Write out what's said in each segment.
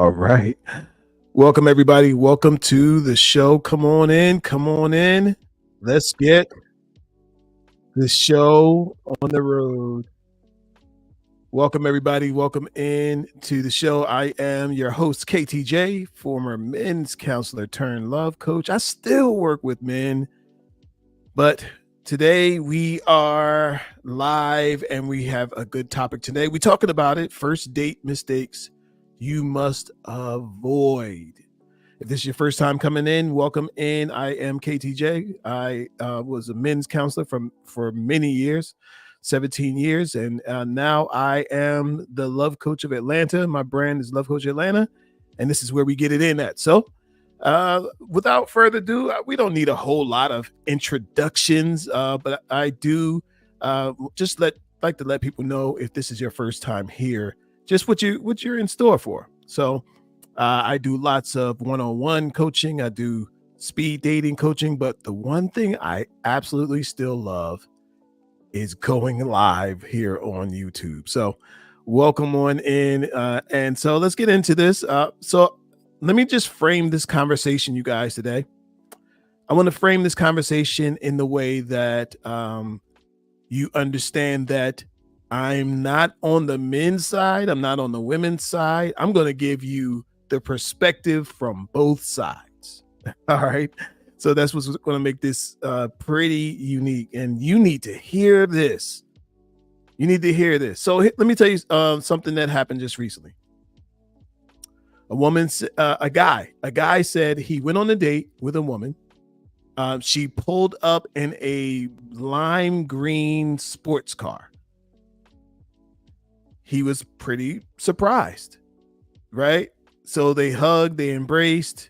All right. Welcome, everybody. Welcome to the show. Come on in. Come on in. Let's get the show on the road. Welcome, everybody. Welcome in to the show. I am your host, KTJ, former men's counselor turned love coach. I still work with men, but today we are live and we have a good topic today. We're talking about it, first date mistakes you must avoid. If this is your first time coming in, welcome in. I am KTJ. I was a men's counselor for many years, 17 years, and now I am the love coach of Atlanta. My brand is Love Coach Atlanta, and this is where we get it in at. So without further ado, we don't need a whole lot of introductions, but I do just like to let people know, if this is your first time here, just what you're in store for. So I do lots of one-on-one coaching. I do speed dating coaching, but the one thing I absolutely still love is going live here on YouTube. So welcome on in. And so let's get into this. So let me just frame this conversation, you guys, today. I want to frame this conversation in the way that you understand that I'm not on the men's side. I'm not on the women's side. I'm going to give you the perspective from both sides. All right. So that's what's going to make this pretty unique. And you need to hear this. You need to hear this. So let me tell you something that happened just recently. A guy said he went on a date with a woman. She pulled up in a lime green sports car. He was pretty surprised, right? So they hugged, they embraced.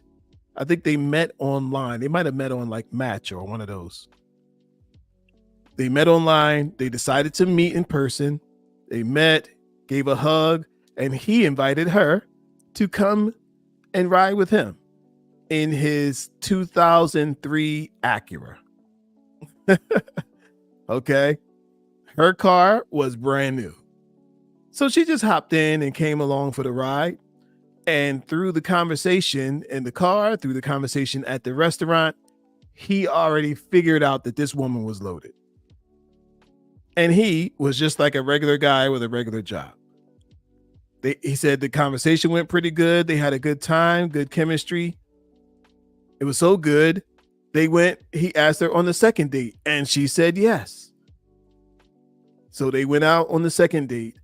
I think they met online. They might have met on like Match or one of those. They met online. They decided to meet in person. They met, gave a hug, and he invited her to come and ride with him in his 2003 Acura. Okay. Her car was brand new. So she just hopped in and came along for the ride. And through the conversation in the car, through the conversation at the restaurant, he already figured out that this woman was loaded. And he was just like a regular guy with a regular job. He said the conversation went pretty good. They had a good time, good chemistry. It was so good. He asked her on the second date and she said yes. So they went out on the second date.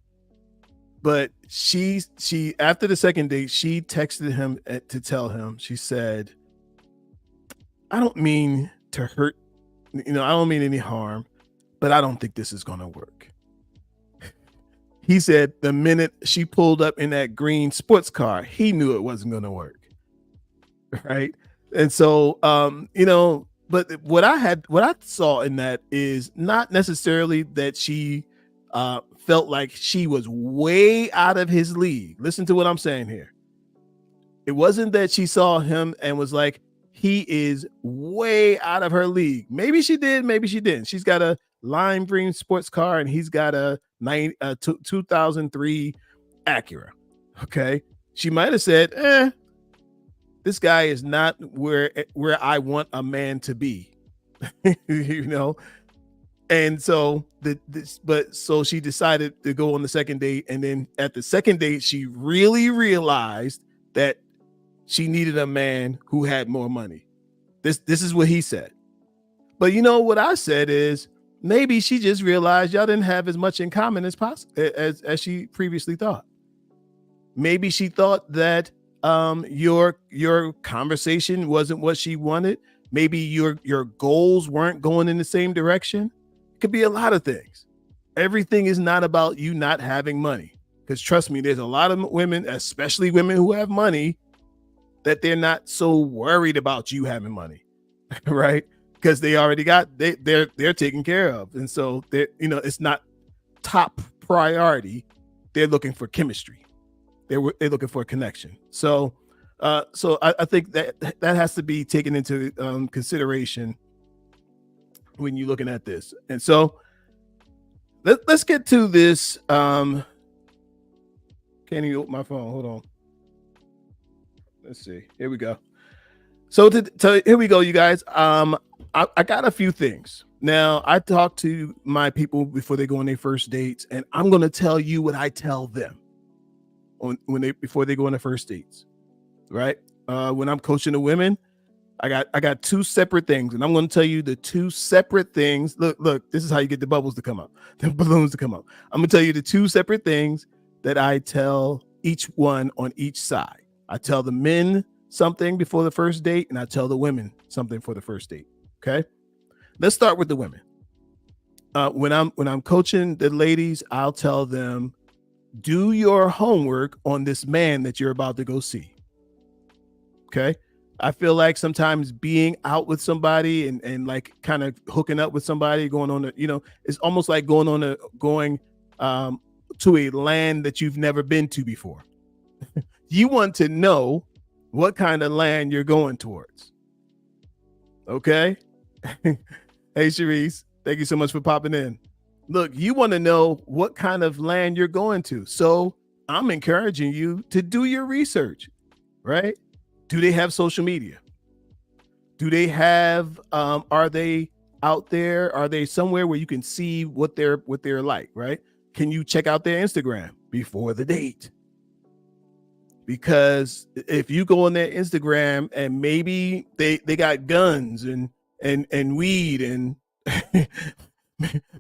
But she after the second date, she texted him to tell him, she said, I don't mean to hurt, I don't mean any harm, but I don't think this is going to work. He said the minute she pulled up in that green sports car, he knew it wasn't going to work. Right. And so, but what I saw in that is not necessarily that she felt like she was way out of his league. Listen to what I'm saying here. It wasn't that she saw him and was like, he is way out of her league. Maybe she did, maybe she didn't. She's got a lime green sports car and he's got a 2003 Acura. Okay. She might have said, this guy is not where I want a man to be. And so so she decided to go on the second date. And then at the second date, she really realized that she needed a man who had more money. This is what he said. But what I said is maybe she just realized y'all didn't have as much in common as possible as she previously thought. Maybe she thought that your conversation wasn't what she wanted. Maybe your goals weren't going in the same direction. It could be a lot of things. Everything is not about you not having money. Because trust me, there's a lot of women, especially women who have money, that they're not so worried about you having money, right? Because they already they're taken care of. And so it's not top priority. They're looking for chemistry. They're looking for a connection. So I think that has to be taken into consideration when you're looking at this. And so let's get to this. Can't even open my phone. Hold on. Let's see. Here we go. So here we go, you guys. I got a few things. Now, I talk to my people before they go on their first dates, and I'm going to tell you what I tell them before they go on their first dates, right? When I'm coaching the women, I got two separate things, and I'm going to tell you the two separate things. Look, this is how you get the bubbles to come up, the balloons to come up. I'm going to tell you the two separate things that I tell each one on each side. I tell the men something before the first date, and I tell the women something for the first date. Okay, let's start with the women. When I'm coaching the ladies, I'll tell them, do your homework on this man that you're about to go see. Okay, I feel like sometimes being out with somebody and like kind of hooking up with somebody, going on it's almost like going to a land that you've never been to before. You want to know what kind of land you're going towards. Okay. Hey, Sharice, thank you so much for popping in. Look, you want to know what kind of land you're going to. So I'm encouraging you to do your research, right? Do they have social media? Do they have, are they out there? Are they somewhere where you can see what they're like, right? Can you check out their Instagram before the date? Because if you go on their Instagram and maybe they got guns and weed and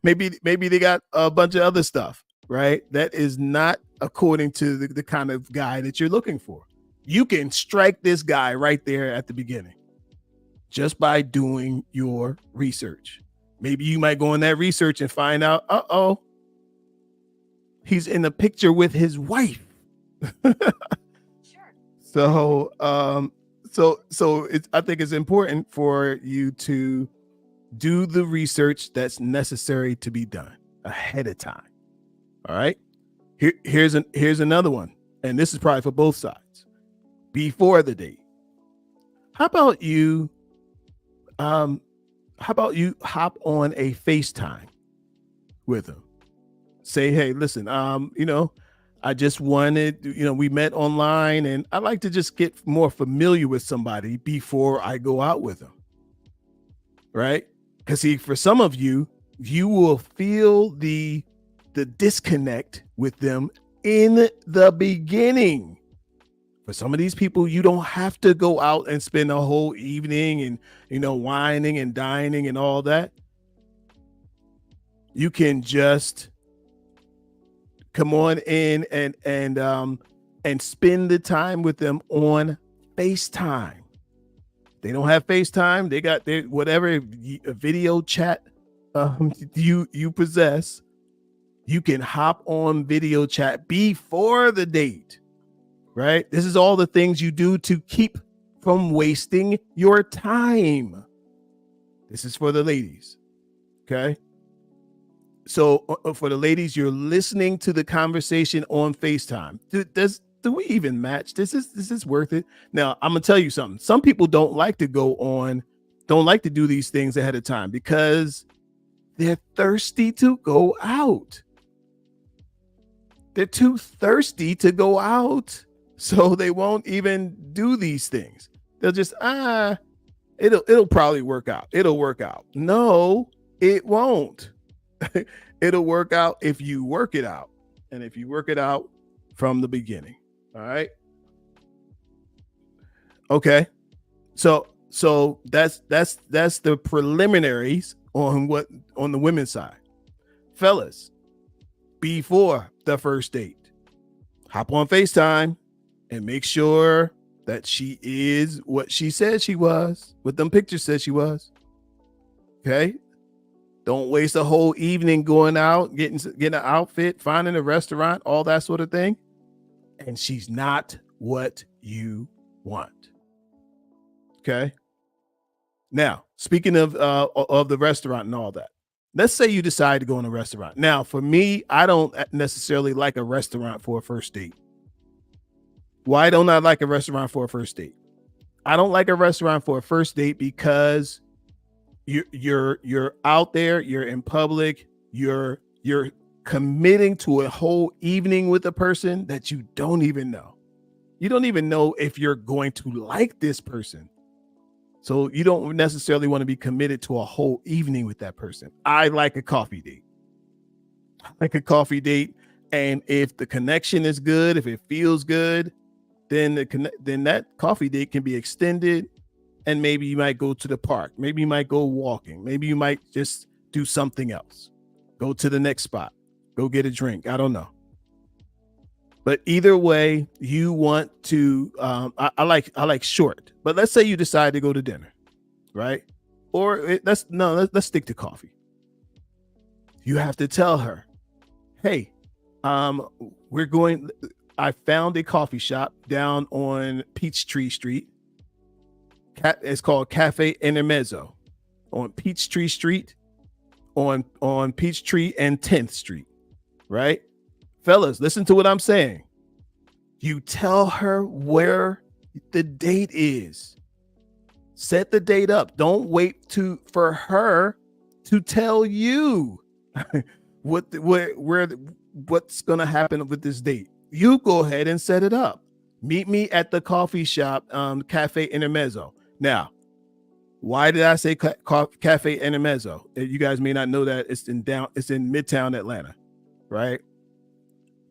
maybe they got a bunch of other stuff, right? That is not according to the kind of guy that you're looking for. You can strike this guy right there at the beginning just by doing your research. Maybe you might go in that research and find out, he's in a picture with his wife. So, I think it's important for you to do the research that's necessary to be done ahead of time. All right. Here's another one, and this is probably for both sides. Before the date, how about you hop on a FaceTime with him? Say, hey, listen, I just wanted, we met online and I like to just get more familiar with somebody before I go out with them. Right? Because for some of you, you will feel the disconnect with them in the beginning. For some of these people, you don't have to go out and spend a whole evening and, whining and dining and all that. You can just come on in and spend the time with them on FaceTime. They don't have FaceTime. They got their whatever video chat you possess. You can hop on video chat before the date, right? This is all the things you do to keep from wasting your time. This is for the ladies, okay? So for the ladies, you're listening to the conversation on FaceTime. Do we even match? This is worth it. Now, I'm gonna tell you something. Some people don't like to do these things ahead of time because they're thirsty to go out. They're too thirsty to go out, so they won't even do these things. They'll just it'll probably work out. It'll work out. No, it won't. It'll work out if you work it out, and if you work it out from the beginning. All right. Okay. So that's the preliminaries on the women's side. Fellas, before the first date, hop on FaceTime and make sure that she is what she said she was, what them pictures said she was. Okay. Don't waste a whole evening going out, getting an outfit, finding a restaurant, all that sort of thing. And she's not what you want. Okay. Now, speaking of the restaurant and all that, let's say you decide to go in a restaurant. Now, for me, I don't necessarily like a restaurant for a first date. Why don't I like a restaurant for a first date? I don't like a restaurant for a first date because you're out there, you're in public, you're committing to a whole evening with a person that you don't even know. You don't even know if you're going to like this person. So you don't necessarily want to be committed to a whole evening with that person. I like a coffee date. And if the connection is good, if it feels good, then that coffee date can be extended, and maybe you might go to the park, maybe you might go walking, maybe you might just do something else, go to the next spot, go get a drink. I don't know. But either way, you want to I like short, but let's say you decide to go to dinner, right? Or let's stick to coffee. You have to tell her, hey, I found a coffee shop down on Peachtree Street. It's called Cafe Intermezzo on Peachtree Street, on Peachtree and 10th Street, right? Fellas, listen to what I'm saying. You tell her where the date is. Set the date up. Don't wait for her to tell you what's going to happen with this date. You go ahead and set it up. Meet me at the coffee shop, Cafe Intermezzo. Now, why did I say Cafe Intermezzo? You guys may not know that it's in Midtown Atlanta, right?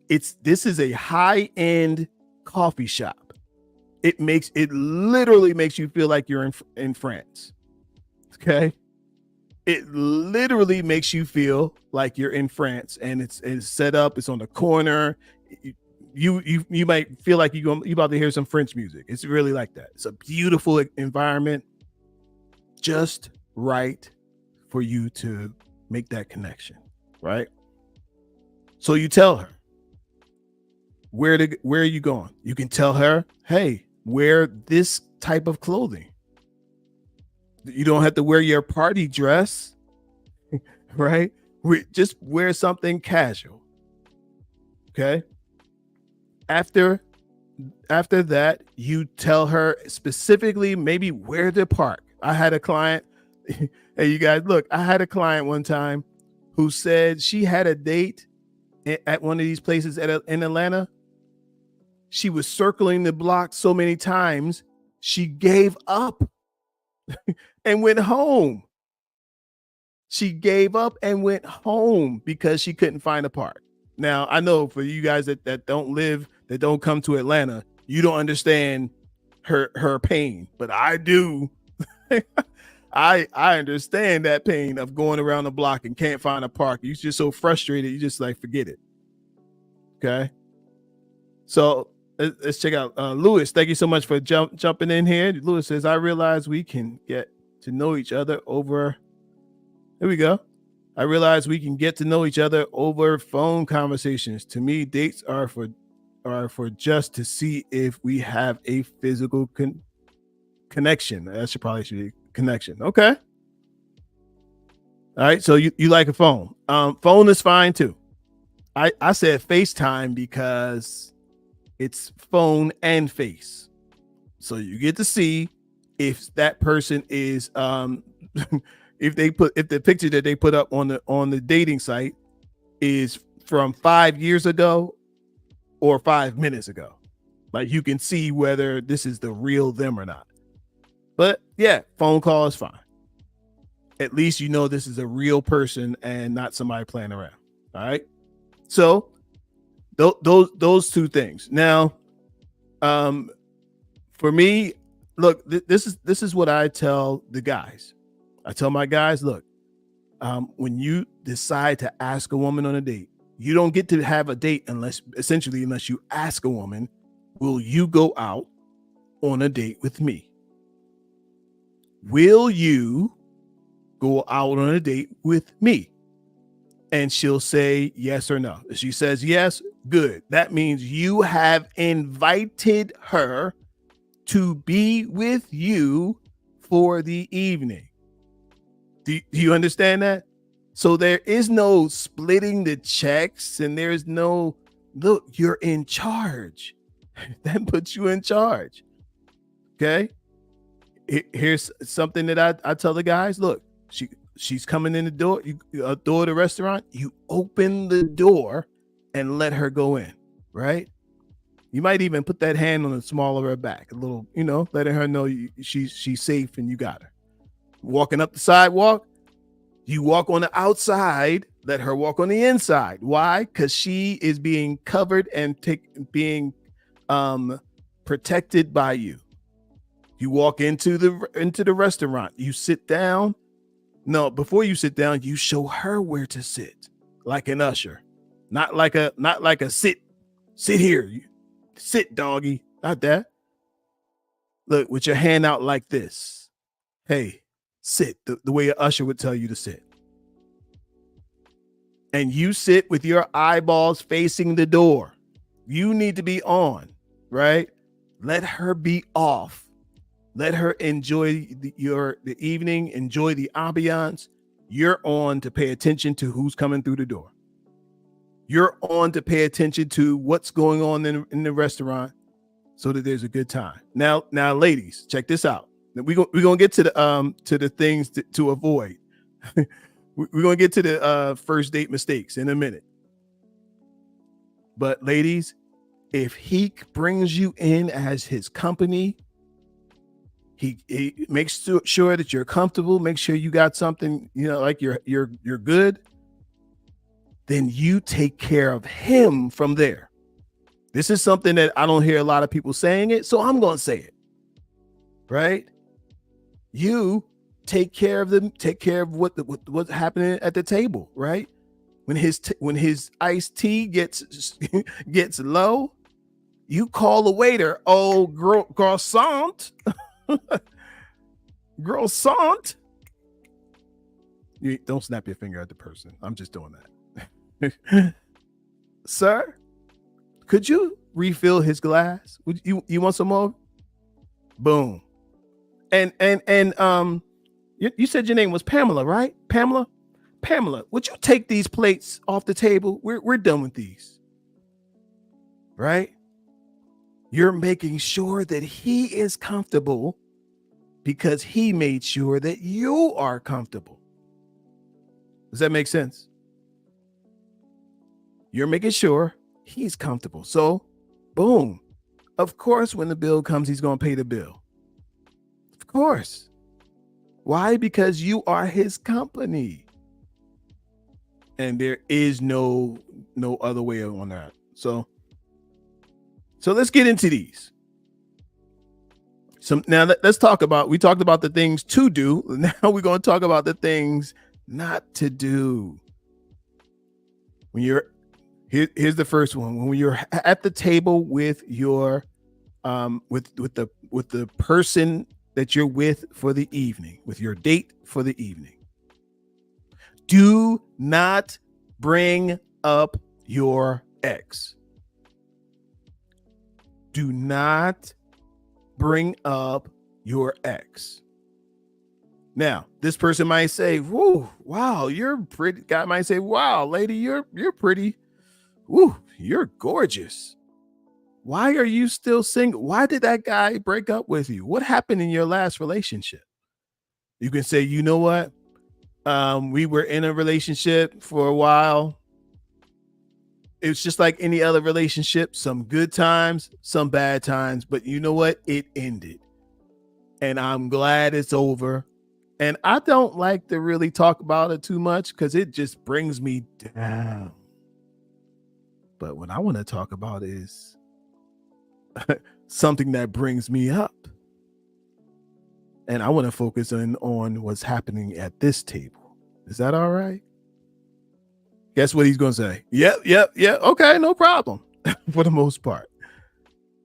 This is a high-end coffee shop. It literally makes you feel like you're in France. Okay? It literally makes you feel like you're in France, and it's set up. It's on the corner. You might feel like you about to hear some French music. It's really like that. It's a beautiful environment, just right for you to make that connection, right? So you tell her where are you going? You can tell her, hey, wear this type of clothing. You don't have to wear your party dress, right? Just wear something casual. Okay. After that, you tell her specifically maybe where to park. I had a client. Hey, you guys, look, I had a client one time who said she had a date at one of these places in Atlanta. She was circling the block so many times, she gave up and went home. She gave up and went home because she couldn't find a park. Now, I know for you guys that don't come to Atlanta, you don't understand her pain, but I do. I understand that pain of going around the block and can't find a park. You're just so frustrated, you just like forget it. Okay. So let's check out Lewis. Thank you so much for jumping in here. Lewis says, I realize we can get to know each other over. Here we go. I realize we can get to know each other over phone conversations. To me, dates are for just to see if we have a physical connection. That should be connection. Okay. All right. So you like a phone. Phone is fine too. I said FaceTime because it's phone and face. So you get to see if that person is if the picture that they put up on the dating site is from 5 years ago or 5 minutes ago. Like you can see whether this is the real them or not. But yeah, phone call is fine. At least you know this is a real person and not somebody playing around. All right. So those two things. Now, for me, look, this is what I tell the guys. I tell my guys, look, when you decide to ask a woman on a date, you don't get to have a date unless you ask a woman, will you go out on a date with me? Will you go out on a date with me? And she'll say yes or no. If she says yes, good. That means you have invited her to be with you for the evening. Do you understand that? So there is no splitting the checks, and there's no, look, you're in charge. That puts you in charge. Okay. Here's something that I tell the guys, look, she's coming in the door, door of the restaurant, you open the door and let her go in, right? You might even put that hand on the small of her back, a little, letting her know she's safe and you got her. Walking up the sidewalk, you walk on the outside, let her walk on the inside. Why? Because she is being covered and being protected by you. You walk into the restaurant, you sit down. No, before you sit down, you show her where to sit, like an usher, not like a sit here, sit doggy, not that. Look, with your hand out like this. Hey, sit the way an usher would tell you to sit. And you sit with your eyeballs facing the door. You need to be on, right? Let her be off. Let her enjoy the evening, enjoy the ambiance. You're on to pay attention to who's coming through the door. You're on to pay attention to what's going on in the restaurant so that there's a good time. Now, ladies, check this out. We're gonna get to the things to avoid. We're gonna get to the first date mistakes in a minute. But ladies, if he brings you in as his company, he makes sure that you're comfortable, make sure you got something, like you're good, then you take care of him from there. This is something that I don't hear a lot of people saying it, so I'm going to say it. Right? You take care of them, take care of what's happening at the table, right? When his iced tea gets low, you call the waiter, oh, croissant. Croissant. You don't snap your finger at the person. I'm just doing that. Sir, could you refill his glass? Would you want some more? Boom. And you said your name was Pamela, right? Pamela, would you take these plates off the table? We're done with these. Right? You're making sure that he is comfortable because he made sure that you are comfortable. Does that make sense? You're making sure he's comfortable. So, boom. Of course, when the bill comes, he's going to pay the bill. Of course. Why? Because you are his company. And there is no other way on that. So let's get into these. So now let's talk about, we talked about the things to do. Now we're going to talk about the things not to do. When you're, here's the first one. When you're at the table with your, with the person that you're with for the evening, with your date for the evening, do not bring up your ex. Do not bring up your ex. Now, this person might say, "Whoa, wow, you're pretty." Guy might say, "Wow, lady, you're pretty. Woo, you're gorgeous. Why are you still single? Why did that guy break up with you? What happened in your last relationship?" You can say, "You know what? We were in a relationship for a while. It's just like any other relationship, some good times, some bad times, but you know what? It ended. And I'm glad it's over. And I don't like to really talk about it too much because it just brings me down. But what I want to talk about is something that brings me up. And I want to focus on what's happening at this table. Is that all right? Guess what he's going to say? Yep. Okay, no problem. For the most part.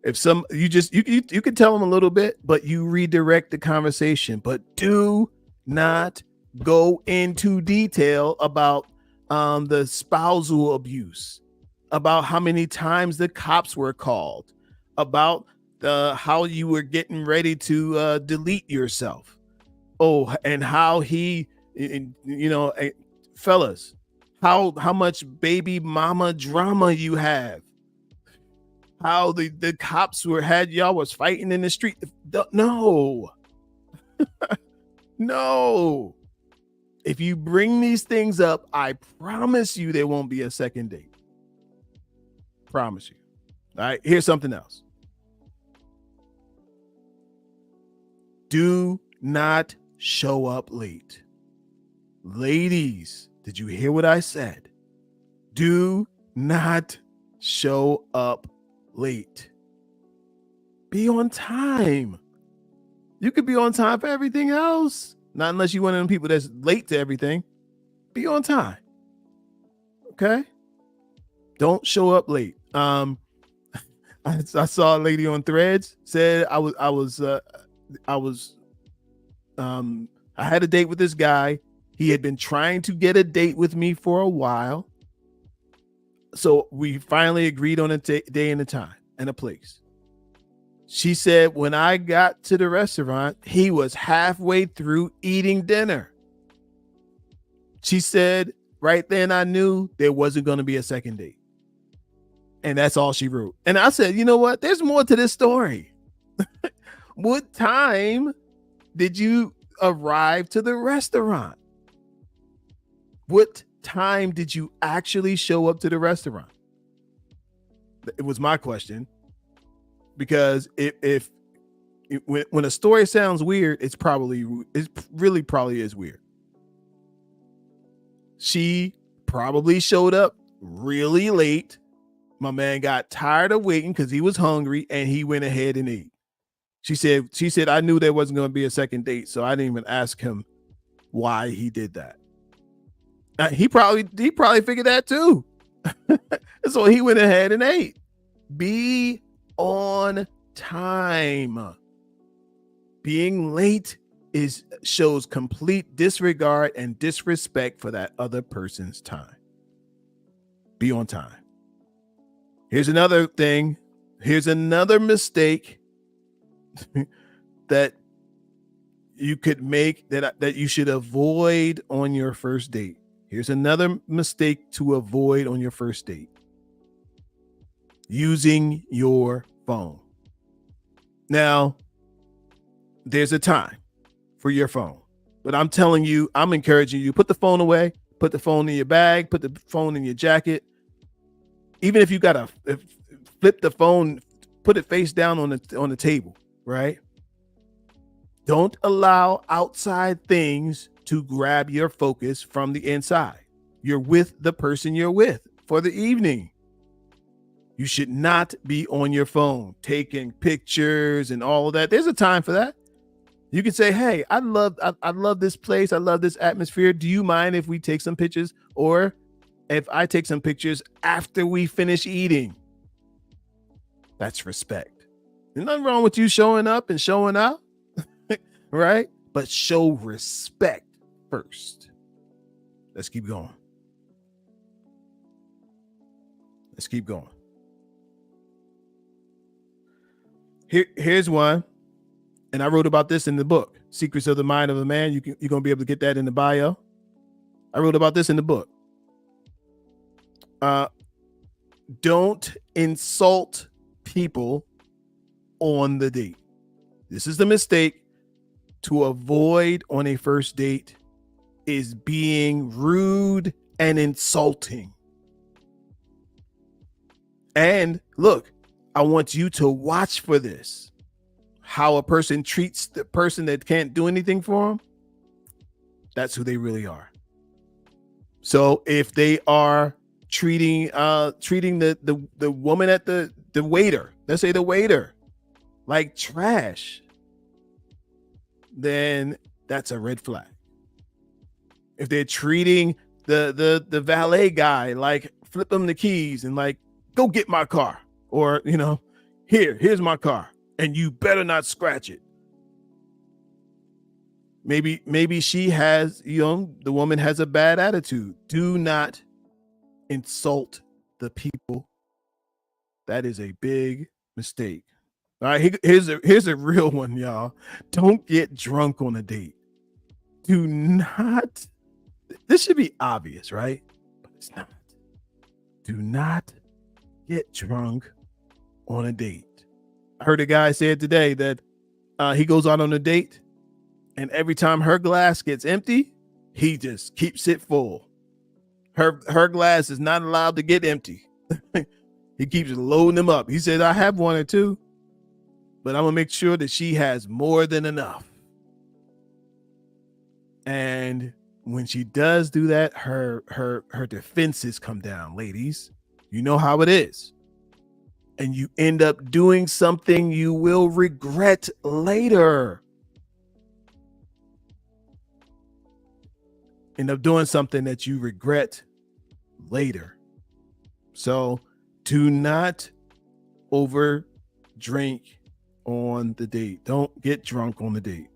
If you can tell him a little bit, but you redirect the conversation, but do not go into detail about the spousal abuse, about how many times the cops were called, about how you were getting ready to delete yourself. Oh, and how he, fellas, how much baby mama drama you have. How the cops y'all was fighting in the street. No. No. If you bring these things up, I promise you there won't be a second date. Promise you. All right, here's something else. Do not show up late. Ladies, did you hear what I said? Do not show up late. Be on time. You could be on time for everything else. Not unless you're one of them people that's late to everything. Be on time. Okay? Don't show up late. I saw a lady on Threads said I had a date with this guy. He had been trying to get a date with me for a while. So we finally agreed on a day and a time and a place. She said, when I got to the restaurant, he was halfway through eating dinner. She said, right then I knew there wasn't going to be a second date. And that's all she wrote. And I said, you know what? There's more to this story. What time did you arrive to the restaurant? What time did you actually show up to the restaurant? It was my question. Because when a story sounds weird, it's really probably is weird. She probably showed up really late. My man got tired of waiting because he was hungry and he went ahead and ate. She said, I knew there wasn't going to be a second date, so I didn't even ask him why he did that. He probably figured that too. So he went ahead and ate. Be on time. Being late shows complete disregard and disrespect for that other person's time. Be on time. Here's another thing. Here's another mistake that you could make that you should avoid on your first date. Here's another mistake to avoid on your first date. Using your phone. Now, there's a time for your phone, but I'm telling you, I'm encouraging you, put the phone away, put the phone in your bag, put the phone in your jacket. Even if you got to flip the phone, put it face down on the table, right? Don't allow outside things to grab your focus from the inside. You're with the person you're with for the evening. You should not be on your phone taking pictures and all of that. There's a time for that. You can say, hey, I love this place. I love this atmosphere. Do you mind if we take some pictures? Or if I take some pictures after we finish eating? That's respect. There's nothing wrong with you showing up and showing out, right? But show respect first. Let's keep going. Let's keep going. Here's one, and I wrote about this in the book, Secrets of the Mind of a Man. You're going to be able to get that in the bio. I wrote about this in the book. Don't insult people on the date. This is the mistake to avoid on a first date, is being rude and insulting. And look, I want you to watch for this. How a person treats the person that can't do anything for them. That's who they really are. So if they are treating the woman at the waiter, let's say the waiter, like trash, then that's a red flag. If they're treating the valet guy like flip them the keys and like, go get my car. Or, here's my car and you better not scratch it. Maybe she has, the woman has a bad attitude. Do not insult the people. That is a big mistake. All right, here's a real one, y'all. Don't get drunk on a date. Do not. This should be obvious, right? But it's not. Do not get drunk on a date. I heard a guy say today that he goes out on a date and every time her glass gets empty, he just keeps it full. Her glass is not allowed to get empty. He keeps loading them up. He says, I have one or two, but I'm gonna make sure that she has more than enough. And when she does do that, her defenses come down, ladies. You know how it is. And you end up doing something you will regret later. End up doing something that you regret later. So do not over drink on the date. Don't get drunk on the date.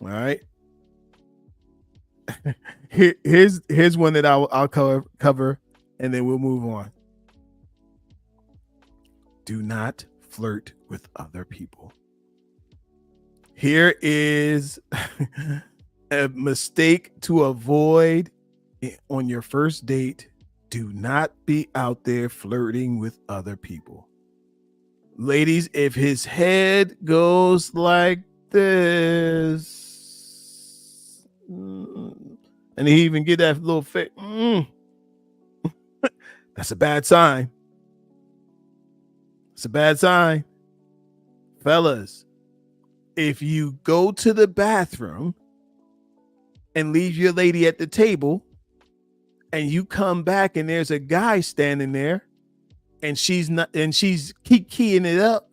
All right. Here's one that I'll cover, and then we'll move on. Do not flirt with other people. Here is a mistake to avoid on your first date. Do not be out there flirting with other people. Ladies, if his head goes like this, and he even get that little face, that's a bad sign. It's a bad sign. Fellas, if you go to the bathroom and leave your lady at the table, and you come back and there's a guy standing there, and she's keep keying it up,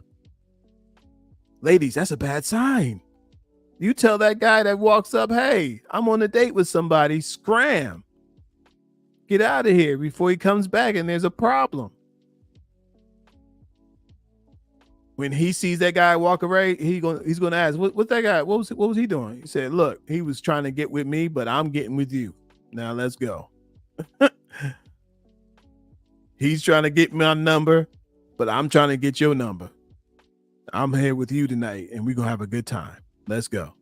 ladies, that's a bad sign. You tell that guy that walks up, hey, I'm on a date with somebody, scram. Get out of here before he comes back and there's a problem. When he sees that guy walk away, he's gonna ask, what's that guy? What was he doing? He said, look, he was trying to get with me, but I'm getting with you. Now let's go. He's trying to get my number, but I'm trying to get your number. I'm here with you tonight, and we're gonna have a good time. Let's go.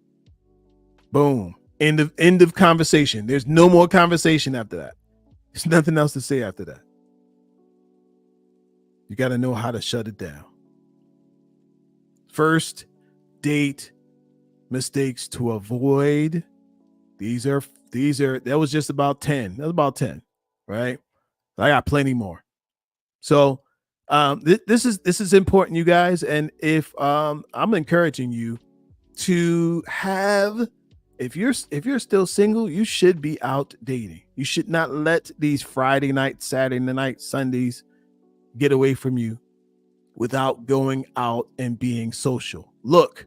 Boom. End of conversation. There's no more conversation after that. There's nothing else to say after that. You got to know how to shut it down. First date mistakes to avoid. That was just about 10. That was about 10, right? I got plenty more. So this is important, you guys. And if I'm encouraging you to have, if you're still single, you should be out dating. You should not let these Friday night, Saturday night, Sundays get away from you without going out and being social. Look,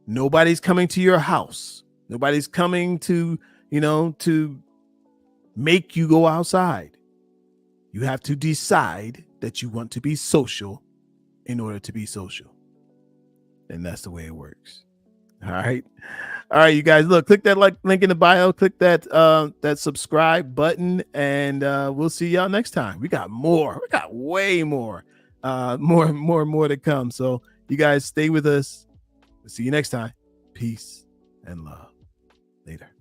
nobody's coming to your house. Nobody's coming to make you go outside. You have to decide that you want to be social in order to be social. And that's the way it works. All right. All right, you guys, look, click that link in the bio, click that subscribe button, and we'll see y'all next time. We got more. We got way more. More to come. So you guys stay with us. We'll see you next time. Peace and love. Later.